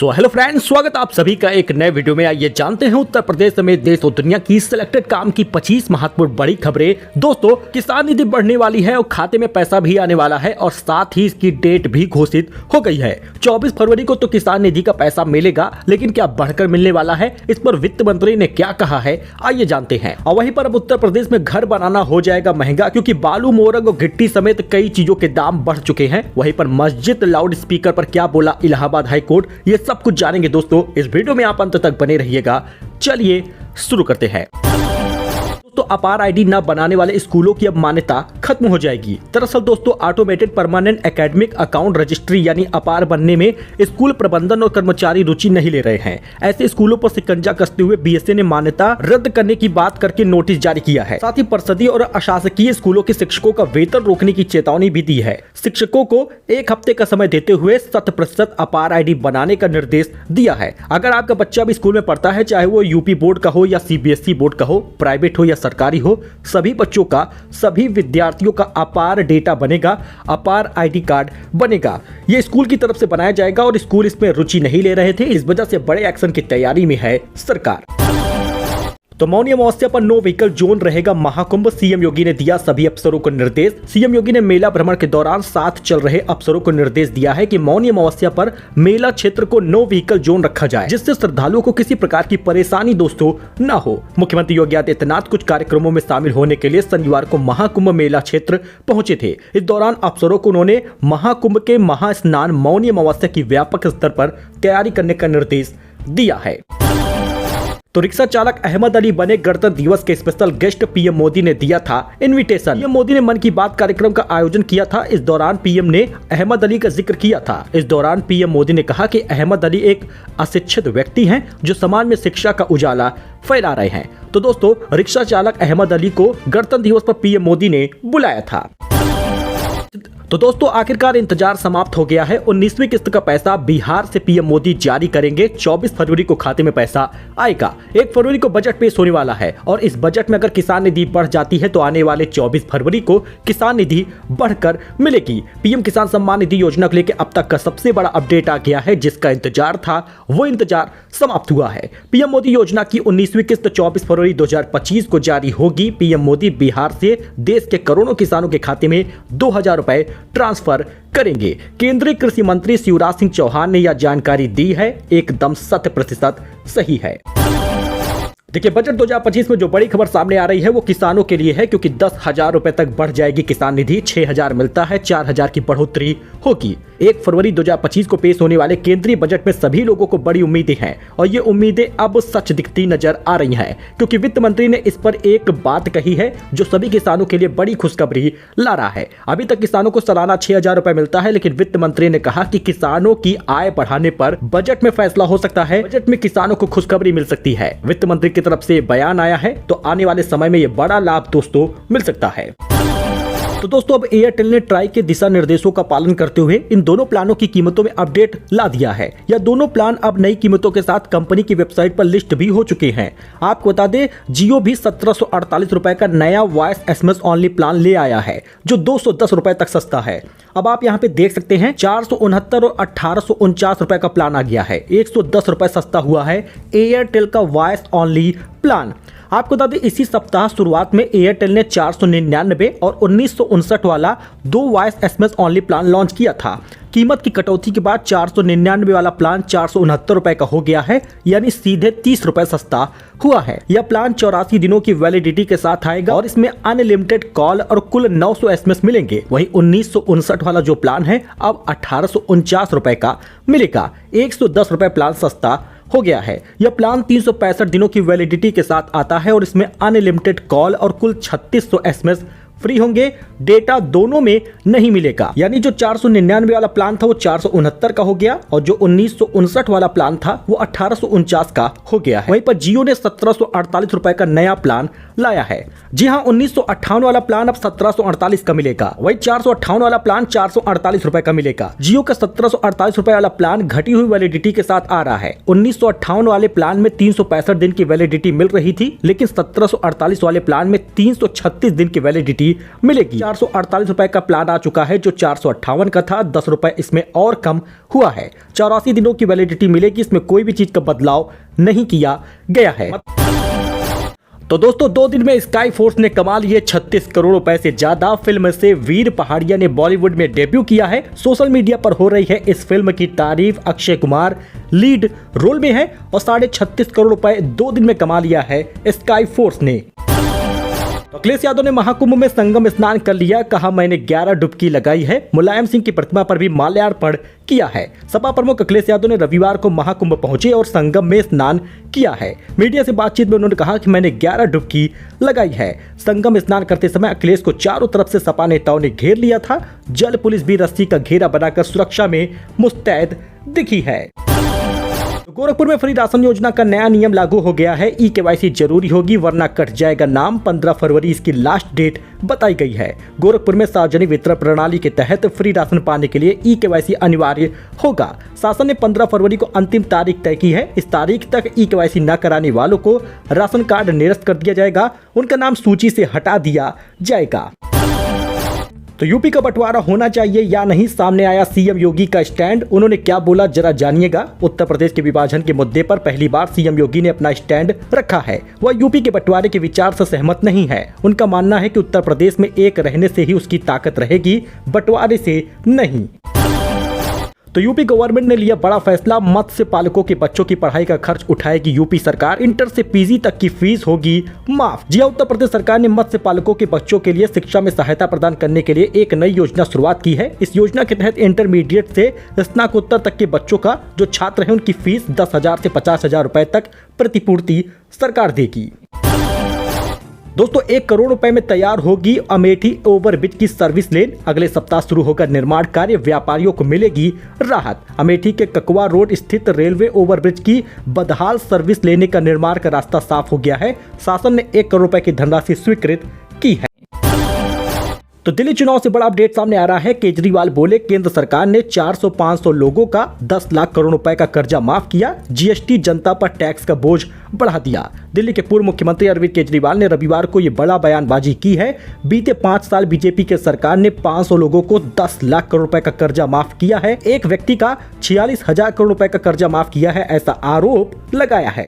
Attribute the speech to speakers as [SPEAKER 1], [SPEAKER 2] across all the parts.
[SPEAKER 1] So hello friends, स्वागत आप सभी का एक नए वीडियो में। आइए जानते हैं उत्तर प्रदेश समेत देश और दुनिया की सिलेक्टेड काम की 25 महत्वपूर्ण बड़ी खबरें। दोस्तों, किसान निधि बढ़ने वाली है और खाते में पैसा भी आने वाला है और साथ ही इसकी डेट भी घोषित हो गई है। 24 फरवरी को तो किसान निधि का पैसा मिलेगा, लेकिन क्या बढ़कर मिलने वाला है, इस पर वित्त मंत्री ने क्या कहा है, आइए जानते हैं। और वहीं पर अब उत्तर प्रदेश में घर बनाना हो जाएगा महंगा, क्योंकि बालू, मोरंग और गिट्टी समेत कई चीजों के दाम बढ़ चुके हैं। वहीं पर मस्जिद लाउड स्पीकर पर क्या बोला इलाहाबाद हाई कोर्ट, ये सब कुछ जानेंगे दोस्तों। इस वीडियो में आप अंत तक बने रहिएगा। चलिए शुरू करते हैं। तो अपार आईडी न बनाने वाले स्कूलों की अब मान्यता खत्म हो जाएगी। दरअसल दोस्तों, automated permanent academic account registry यानी अपार बनने में स्कूल प्रबंधन और कर्मचारी रुचि नहीं ले रहे हैं। ऐसे स्कूलों पर शिकंजा कसते हुए बीएसए ने मान्यता रद्द करने की बात करके नोटिस जारी किया है। साथ ही परिषदीय और अशासकीय स्कूलों के शिक्षकों का वेतन रोकने की चेतावनी भी दी है। शिक्षकों को 1 हफ्ते का समय देते हुए 100% अपार आईडी बनाने का निर्देश दिया है। अगर आपका बच्चा भी स्कूल में पढ़ता है, चाहे वो यूपी बोर्ड का हो या सीबीएसई बोर्ड का हो, प्राइवेट हो या सरकारी हो, सभी बच्चों का, सभी विद्यार्थियों का अपार डेटा बनेगा, अपार आईडी कार्ड बनेगा। ये स्कूल की तरफ से बनाया जाएगा और स्कूल इसमें रुचि नहीं ले रहे थे। इस वजह से बड़े एक्शन की तैयारी में है सरकार। तो मौनी अमावस्या पर नो व्हीकल जोन रहेगा महाकुंभ, सीएम योगी ने दिया सभी अफसरों को निर्देश। सीएम योगी ने मेला भ्रमण के दौरान साथ चल रहे अफसरों को निर्देश दिया है कि मौनी अमावस्या पर मेला क्षेत्र को नो व्हीकल जोन रखा जाए, जिससे श्रद्धालुओं को किसी प्रकार की परेशानी दोस्तों न हो। मुख्यमंत्री योगी आदित्यनाथ कुछ कार्यक्रमों में शामिल होने के लिए शनिवार को महाकुंभ मेला क्षेत्र पहुंचे थे। इस दौरान अफसरों को उन्होंने महाकुंभ के महास्नान मौनी अमावस्या की व्यापक स्तर पर तैयारी करने का निर्देश दिया है। तो रिक्शा चालक अहमद अली बने गणतंत्र दिवस के स्पेशल गेस्ट, पीएम मोदी ने दिया था इनविटेशन। पीएम मोदी ने मन की बात कार्यक्रम का आयोजन किया था। इस दौरान पीएम ने अहमद अली का जिक्र किया था। इस दौरान पीएम मोदी ने कहा कि अहमद अली एक अशिक्षित व्यक्ति हैं जो समाज में शिक्षा का उजाला फैला रहे हैं। तो दोस्तों, रिक्शा चालक अहमद अली को गणतंत्र दिवस पर पीएम मोदी ने बुलाया था। तो दोस्तों, आखिरकार इंतजार समाप्त हो गया है। 19वीं किस्त का पैसा बिहार से पीएम मोदी जारी करेंगे। 24 फरवरी को खाते में पैसा आएगा। 1 फरवरी को बजट पेश होने वाला है और इस बजट में अगर किसान निधि बढ़ जाती है तो आने वाले 24 फरवरी को किसान निधि बढ़कर मिलेगी। पीएम किसान सम्मान निधि योजना को लेकर अब तक का सबसे बड़ा अपडेट आ गया है। जिसका इंतजार था वो इंतजार समाप्त हुआ है। पीएम मोदी योजना की 19वीं किस्त 24 फरवरी 2025 को जारी होगी। पीएम मोदी बिहार से देश के करोड़ों किसानों के खाते में 2000 रुपए ट्रांसफर करेंगे। केंद्रीय कृषि मंत्री शिवराज सिंह चौहान ने यह जानकारी दी है, एकदम 100% सही है। देखिए, बजट 2025 में जो बड़ी खबर सामने आ रही है वो किसानों के लिए है, क्योंकि 10,000 रुपए तक बढ़ जाएगी किसान निधि। 6,000 मिलता है, 4,000 की बढ़ोतरी होगी। 1 फरवरी 2025 को पेश होने वाले केंद्रीय बजट में सभी लोगों को बड़ी उम्मीदें हैं और ये उम्मीदें अब सच दिखती नजर आ रही हैं, क्योंकि वित्त मंत्री ने इस पर एक बात कही है जो सभी किसानों के लिए बड़ी खुशखबरी ला रहा है। अभी तक किसानों को सालाना 6,000 रुपए मिलता है, लेकिन वित्त मंत्री ने कहा कि किसानों की आय बढ़ाने पर बजट में फैसला हो सकता है। बजट में किसानों को खुशखबरी मिल सकती है। वित्त मंत्री की तरफ से बयान आया है, तो आने वाले समय में ये बड़ा लाभ दोस्तों मिल सकता है। तो दोस्तों, अब एयरटेल ने ट्राई के दिशा निर्देशों का पालन करते हुए इन दोनों प्लानों की कीमतों में अपडेट ला दिया है। यह दोनों प्लान अब नई कीमतों के साथ कंपनी की वेबसाइट पर लिस्ट भी हो चुके हैं। आपको बता दें, जियो भी 1748 रुपए का नया वॉइस एसएमएस ओनली प्लान ले आया है, जो 210 रुपए तक सस्ता है। अब आप यहाँ पे देख सकते हैं 469 और 1849 रुपए का प्लान आ गया है। 110 रुपए सस्ता हुआ है एयरटेल का वॉइस ओनली प्लान। आपको बता दें, इसी सप्ताह शुरुआत में एयरटेल ने 499 और 1959 वाला 2 voice SMS only plan launch किया था। कीमत की कटौती के बाद 499 वाला प्लान 469 रुपए का हो गया है, यानी सीधे 30 रुपए सस्ता हुआ है। यह प्लान 84 दिनों की वैलिडिटी के साथ आएगा और इसमें अनलिमिटेड कॉल और कुल 900 एसएमएस मिलेंगे। वहीं 1959 वाला जो प्लान है अब 1849 रुपए का मिलेगा। 110 रुपए प्लान सस्ता हो गया है। यह प्लान 365 दिनों की वैलिडिटी के साथ आता है और इसमें अनलिमिटेड कॉल और कुल 3600 एसएमएस फ्री होंगे। डेटा दोनों में नहीं मिलेगा, यानी जो 499 वाला प्लान था वो 469 का हो गया और जो 1959 वाला प्लान था वो 1849 का हो गया है। वहीं पर जियो ने 1748 रुपए का नया प्लान लाया है। जी हाँ, 1958 वाला प्लान अब 1748 का मिलेगा। वही 458 वाला प्लान 448 रुपए का मिलेगा। जियो का 1748 रुपए वाला प्लान घटी हुई वैलिडिटी के साथ आ रहा है। 1958 वाले प्लान में 365 दिन की वैलिडिटी मिल रही थी, लेकिन 1748 वाले प्लान में 336 दिन की वैलिडिटी भी मिलेगी। 448 रुपए का प्लान आ चुका है जो 458 का था, 10 रुपए इसमें और कम हुआ है। 84 दिनों की वैलिडिटी मिलेगी, इसमें कोई भी चीज का बदलाव नहीं किया गया है। तो दोस्तों 2 दिन में स्काई फोर्स ने कमा लिए 36 करोड़ रुपए से ज्यादा। फिल्म से वीर पहाड़िया ने बॉलीवुड में डेब्यू किया है। सोशल मीडिया पर हो रही है इस फिल्म की तारीफ। अक्षय कुमार लीड रोल में है और 36.5 करोड़ रुपए 2 दिन में कमा लिया है स्काई फोर्स ने। अखिलेश यादव ने महाकुंभ में संगम स्नान कर लिया, कहा मैंने 11 डुबकी लगाई है। मुलायम सिंह की प्रतिमा पर भी माल्यार्पण किया है। सपा प्रमुख अखिलेश यादव ने रविवार को महाकुंभ पहुंचे और संगम में स्नान किया है। मीडिया से बातचीत में उन्होंने कहा कि मैंने 11 डुबकी लगाई है। संगम स्नान करते समय अखिलेश को चारों तरफ से सपा नेताओं ने घेर लिया था। जल पुलिस भी रस्सी का घेरा बनाकर सुरक्षा में मुस्तैद दिखी है। गोरखपुर में फ्री राशन योजना का नया नियम लागू हो गया है। ई-केवाईसी जरूरी होगी वरना कट जाएगा नाम। 15 फरवरी इसकी लास्ट डेट बताई गई है। गोरखपुर में सार्वजनिक वितरण प्रणाली के तहत फ्री राशन पाने के लिए ई-केवाईसी अनिवार्य होगा। शासन ने 15 फरवरी को अंतिम तारीख तय की है। इस तारीख तक ई-केवाईसी न कराने वालों को राशन कार्ड निरस्त कर दिया जाएगा, उनका नाम सूची से हटा दिया जाएगा। तो यूपी का बंटवारा होना चाहिए या नहीं, सामने आया सीएम योगी का स्टैंड। उन्होंने क्या बोला जरा जानिएगा। उत्तर प्रदेश के विभाजन के मुद्दे पर पहली बार सीएम योगी ने अपना स्टैंड रखा है। वह यूपी के बंटवारे के विचार से सहमत नहीं है। उनका मानना है कि उत्तर प्रदेश में एक रहने से ही उसकी ताकत रहेगी, बंटवारे से नहीं। तो यूपी गवर्नमेंट ने लिया बड़ा फैसला। मत्स्य पालकों के बच्चों की पढ़ाई का खर्च उठाएगी यूपी सरकार। इंटर से पीजी तक की फीस होगी माफ। जी उत्तर प्रदेश सरकार ने मत्स्य पालकों के बच्चों के लिए शिक्षा में सहायता प्रदान करने के लिए एक नई योजना शुरुआत की है। इस योजना के तहत इंटरमीडिएट से स्नातकोत्तर तक के बच्चों का जो छात्र हैं उनकी फीस 10,000 से 50,000 रुपए तक प्रतिपूर्ति सरकार देगी। दोस्तों 1 करोड़ रुपए में तैयार होगी अमेठी ओवरब्रिज की सर्विस लेन। अगले सप्ताह शुरू होगा निर्माण कार्य, व्यापारियों को मिलेगी राहत। अमेठी के ककवा रोड स्थित रेलवे ओवरब्रिज की बदहाल सर्विस लेने का निर्माण का रास्ता साफ हो गया है। शासन ने 1 करोड़ रुपए की धनराशि स्वीकृत की है। तो दिल्ली चुनाव से बड़ा अपडेट सामने आ रहा है। केजरीवाल बोले केंद्र सरकार ने 400-500 लोगों का 10 लाख करोड़ रुपए का कर्जा माफ किया। जीएसटी जनता पर टैक्स का बोझ बढ़ा दिया। दिल्ली के पूर्व मुख्यमंत्री अरविंद केजरीवाल ने रविवार को ये बड़ा बयानबाजी की है। बीते 5 साल बीजेपी के सरकार ने 500 लोगों को 10 लाख करोड़ रुपए का कर्जा माफ किया है। एक व्यक्ति का 46,000 करोड़ रुपए का कर्जा माफ किया है, ऐसा आरोप लगाया है।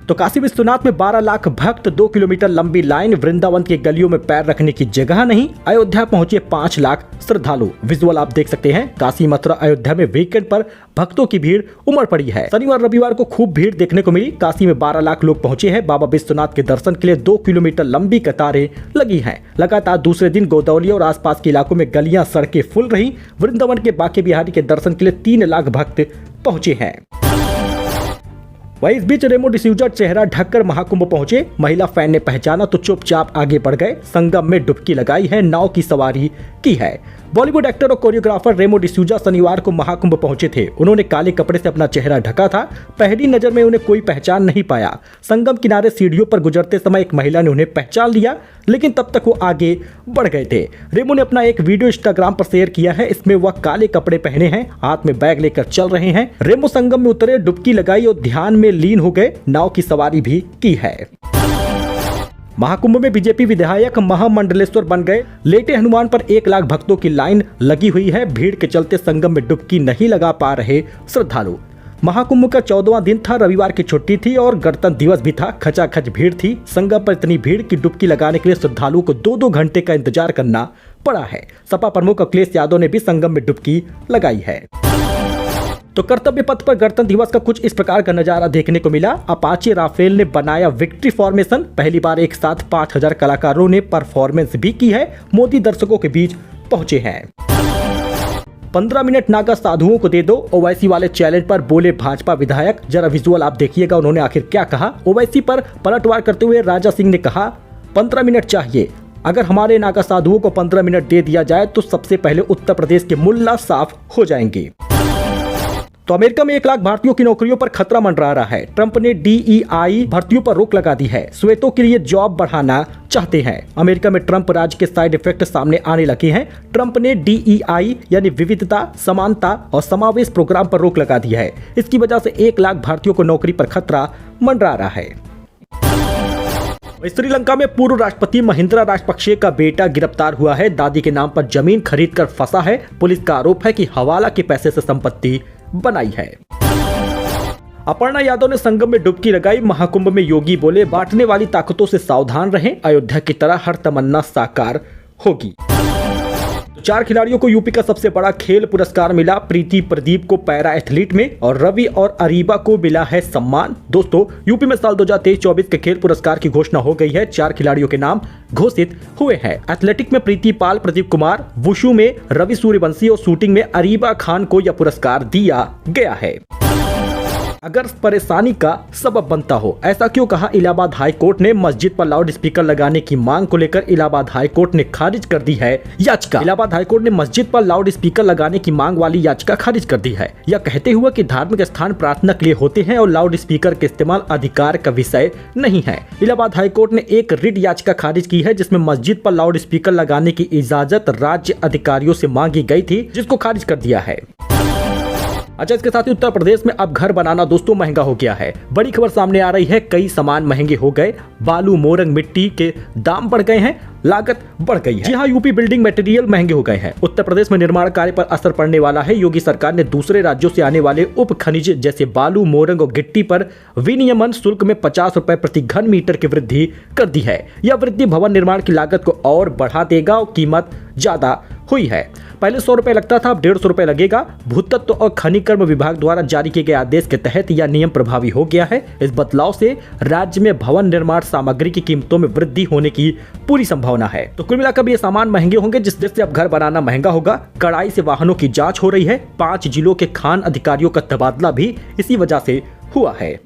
[SPEAKER 1] तो काशी विश्वनाथ में 12 लाख भक्त, 2 किलोमीटर लंबी लाइन, वृंदावन की गलियों में पैर रखने की जगह नहीं। अयोध्या पहुंचे 5 लाख श्रद्धालु। विजुअल आप देख सकते हैं। काशी मथुरा अयोध्या में वीकेंड पर भक्तों की भीड़ उमड़ पड़ी है। शनिवार रविवार को खूब भीड़ देखने को मिली। काशी में 12 लाख लोग पहुंचे हैं। बाबा विश्वनाथ के दर्शन के लिए 2 किलोमीटर लंबी कतारें लगी हैं। लगातार दूसरे दिन गोदौली और आसपास के इलाकों में गलियां सड़कें फुल रही। वृंदावन के बांके बिहारी के दर्शन के लिए 3 लाख भक्त पहुंचे हैं। वहीं इस बीच रेमो डिसूजा चेहरा ढककर महाकुंभ पहुंचे। महिला फैन ने पहचाना तो चुपचाप आगे बढ़ गए। संगम में डुबकी लगाई है, नाव की सवारी की है। बॉलीवुड एक्टर और कोरियोग्राफर रेमो डिसूजा शनिवार को महाकुंभ पहुंचे थे। उन्होंने काले कपड़े से अपना चेहरा ढका था। पहली नजर में उन्हें कोई पहचान नहीं पाया। संगम किनारे सीढ़ियों पर गुजरते समय एक महिला ने उन्हें पहचान लिया, लेकिन तब तक वो आगे बढ़ गए थे। रेमो ने अपना एक वीडियो इंस्टाग्राम पर शेयर किया है। इसमें वह काले कपड़े पहने हैं, हाथ में बैग लेकर चल रहे हैं। रेमो संगम में उतरे, डुबकी लगाई और ध्यान में लीन हो गए। नाव की सवारी भी की है। महाकुंभ में बीजेपी विधायक महामंडलेश्वर बन गए। लेटे हनुमान पर 1 लाख भक्तों की लाइन लगी हुई है। भीड़ के चलते संगम में डुबकी नहीं लगा पा रहे श्रद्धालु। महाकुंभ का 14वां दिन था। रविवार की छुट्टी थी और गणतंत्र दिवस भी था। खचाखच भीड़ थी। संगम पर इतनी भीड़ की डुबकी लगाने के लिए श्रद्धालुओं को 2-2 घंटे का इंतजार करना पड़ा है। सपा प्रमुख अखिलेश यादव ने भी संगम में डुबकी लगाई है। तो कर्तव्य पथ पर गणतंत्र दिवस का कुछ इस प्रकार का नजारा देखने को मिला। अपाचे राफेल ने बनाया विक्ट्री फॉर्मेशन। पहली बार एक साथ 5,000 कलाकारों ने परफॉर्मेंस भी की है। मोदी दर्शकों के बीच पहुंचे हैं। 15 मिनट नागा साधुओं को दे दो, ओवैसी वाले चैलेंज पर बोले भाजपा विधायक। जरा विजुअल आप देखिएगा, उन्होंने आखिर क्या कहा। ओवैसी पर पलटवार करते हुए राजा सिंह ने कहा 15 मिनट चाहिए। अगर हमारे नागा साधुओं को 15 मिनट दे दिया जाए तो सबसे पहले उत्तर प्रदेश के मुल्ला साफ हो जाएंगे। तो अमेरिका में 1 लाख भारतीयों की नौकरियों पर खतरा मंडरा रहा है। ट्रंप ने DEI भर्तियों पर रोक लगा दी है। श्वेतों के लिए जॉब बढ़ाना चाहते हैं। अमेरिका में ट्रंप राज के साइड इफेक्ट सामने आने लगे हैं। ट्रंप ने DEI यानी विविधता, समानता और समावेश प्रोग्राम पर रोक लगा दी है। इसकी वजह से 1 लाख भारतीयों को नौकरी पर खतरा मंडरा रहा है। श्रीलंका में पूर्व राष्ट्रपति महिंद्रा राजपक्षे का बेटा गिरफ्तार हुआ है। दादी के नाम पर जमीन खरीदकर फंसा है। पुलिस का आरोप है कि हवाला के पैसे से संपत्ति बनाई है। अपर्णा यादव ने संगम में डुबकी लगाई। महाकुंभ में योगी बोले, बांटने वाली ताकतों से सावधान रहें, अयोध्या की तरह हर तमन्ना साकार होगी। 4 खिलाड़ियों को यूपी का सबसे बड़ा खेल पुरस्कार मिला। प्रीति प्रदीप को पैरा एथलीट में और रवि और अरीबा को मिला है सम्मान। दोस्तों, यूपी में साल 2023-24 के खेल पुरस्कार की घोषणा हो गई है। 4 खिलाड़ियों के नाम घोषित हुए हैं। एथलेटिक में प्रीति पाल, प्रदीप कुमार, वुशु में रवि सूर्यवंशी और शूटिंग में अरीबा खान को यह पुरस्कार दिया गया है। अगर परेशानी का सबब बनता हो, ऐसा क्यों कहा इलाहाबाद हाई कोर्ट ने। मस्जिद पर लाउड स्पीकर लगाने की मांग को लेकर इलाहाबाद हाई कोर्ट ने खारिज कर दी है याचिका। इलाहाबाद हाई कोर्ट ने मस्जिद पर लाउड स्पीकर लगाने की मांग वाली याचिका खारिज कर दी है, यह कहते हुए कि धार्मिक स्थान प्रार्थना के लिए होते हैं और लाउड स्पीकर के इस्तेमाल अधिकार का विषय नहीं है। इलाहाबाद हाई कोर्ट ने एक रिट याचिका खारिज की है जिसमें मस्जिद पर लाउड स्पीकर लगाने की इजाजत राज्य अधिकारियों से मांगी गई थी, जिसको खारिज कर दिया है। अच्छा, इसके साथ ही उत्तर प्रदेश में अब घर बनाना दोस्तों महंगा हो गया है। बड़ी खबर सामने आ रही है, कई सामान महंगे हो गए। बालू, मोरंग, मिट्टी के दाम बढ़ गए हैं, लागत बढ़ गई है। जी हाँ, यूपी बिल्डिंग मटेरियल महंगे हो गए हैं। उत्तर प्रदेश में निर्माण कार्य पर असर पड़ने वाला है। योगी सरकार ने दूसरे राज्यों से आने वाले उप खनिज जैसे बालू, मोरंग और गिट्टी पर विनियमन शुल्क में 50 रुपए प्रति घन मीटर की वृद्धि कर दी है। यह वृद्धि भवन निर्माण की लागत को और बढ़ा देगा और कीमत ज्यादा हुई है। पहले 100 रुपए लगता था, अब 150 रुपए लगेगा। भूतत्व और खनिकर्म विभाग द्वारा जारी किए गए आदेश के तहत यह नियम प्रभावी हो गया है। इस बदलाव से राज्य में भवन निर्माण सामग्री की कीमतों में वृद्धि होने की पूरी संभावना है। तो कुल मिलाकर ये सामान महंगे होंगे, जिससे अब घर बनाना महंगा होगा। कड़ाई से वाहनों की जांच हो रही है। 5 जिलों के खान अधिकारियों का तबादला भी इसी वजह से हुआ है।